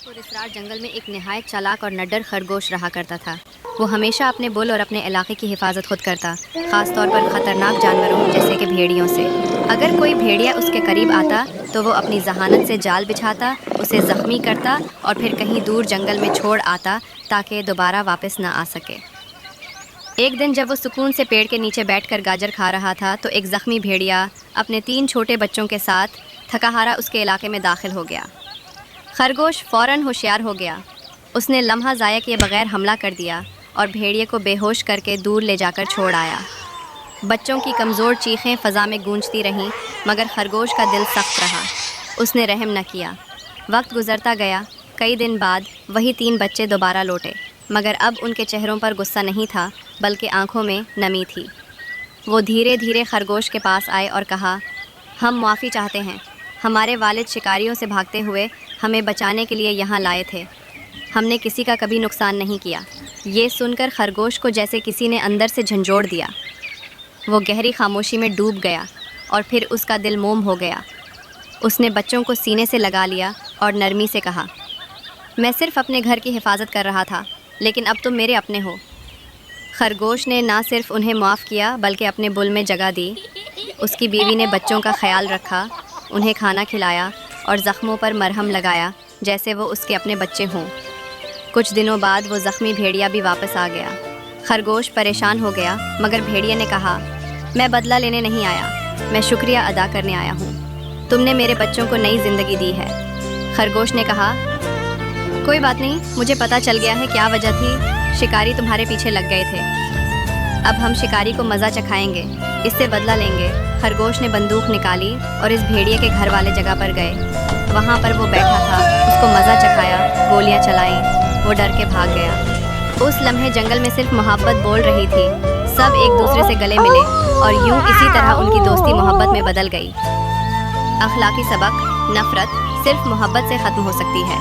پراسرار جنگل میں ایک نہایت چالاک اور نڈر خرگوش رہا کرتا تھا۔ وہ ہمیشہ اپنے بل اور اپنے علاقے کی حفاظت خود کرتا، خاص طور پر خطرناک جانوروں جیسے کہ بھیڑیوں سے۔ اگر کوئی بھیڑیا اس کے قریب آتا تو وہ اپنی ذہانت سے جال بچھاتا، اسے زخمی کرتا اور پھر کہیں دور جنگل میں چھوڑ آتا تاکہ دوبارہ واپس نہ آ سکے۔ ایک دن جب وہ سکون سے پیڑ کے نیچے بیٹھ کر گاجر کھا رہا تھا تو ایک زخمی بھیڑیا اپنے 3 چھوٹے بچوں کے ساتھ تھکا ہارا اس کے علاقے میں داخل ہو گیا۔ خرگوش فوراً ہوشیار ہو گیا۔ اس نے لمحہ ضائع کیے بغیر حملہ کر دیا اور بھیڑیے کو بے ہوش کر کے دور لے جا کر چھوڑ آیا۔ بچوں کی کمزور چیخیں فضا میں گونجتی رہیں مگر خرگوش کا دل سخت رہا۔ اس نے رحم نہ کیا۔ وقت گزرتا گیا۔ کئی دن بعد وہی 3 بچے دوبارہ لوٹے مگر اب ان کے چہروں پر غصہ نہیں تھا بلکہ آنکھوں میں نمی تھی۔ وہ دھیرے دھیرے خرگوش کے پاس آئے اور کہا، ہم معافی چاہتے ہیں۔ ہمارے والد شکاریوں سے بھاگتے ہوئے ہمیں بچانے کے لیے یہاں لائے تھے۔ ہم نے کسی کا کبھی نقصان نہیں کیا۔ یہ سن کر خرگوش کو جیسے کسی نے اندر سے جھنجھوڑ دیا۔ وہ گہری خاموشی میں ڈوب گیا اور پھر اس کا دل موم ہو گیا۔ اس نے بچوں کو سینے سے لگا لیا اور نرمی سے کہا، میں صرف اپنے گھر کی حفاظت کر رہا تھا لیکن اب تم میرے اپنے ہو۔ خرگوش نے نہ صرف انہیں معاف کیا بلکہ اپنے بل میں جگہ دی۔ اس کی بیوی نے بچوں کا خیال رکھا، انہیں کھانا کھلایا اور زخموں پر مرہم لگایا جیسے وہ اس کے اپنے بچے ہوں۔ کچھ دنوں بعد وہ زخمی بھیڑیا بھی واپس آ گیا۔ خرگوش پریشان ہو گیا مگر بھیڑیا نے کہا، میں بدلہ لینے نہیں آیا، میں شکریہ ادا کرنے آیا ہوں۔ تم نے میرے بچوں کو نئی زندگی دی ہے۔ خرگوش نے کہا، کوئی بات نہیں، مجھے پتہ چل گیا ہے کیا وجہ تھی، شکاری تمہارے پیچھے لگ گئے تھے۔ اب ہم شکاری کو مزہ چکھائیں گے، اس سے بدلہ لیں گے۔ خرگوش نے بندوق نکالی اور اس بھیڑیے کے گھر والے جگہ پر گئے۔ وہاں پر وہ بیٹھا تھا، اس کو مزہ چکھایا، گولیاں چلائیں، وہ ڈر کے بھاگ گیا۔ اس لمحے جنگل میں صرف محبت بول رہی تھی، سب ایک دوسرے سے گلے ملے اور یوں اسی طرح ان کی دوستی محبت میں بدل گئی۔ اخلاقی سبق، نفرت صرف محبت سے ختم ہو سکتی ہے۔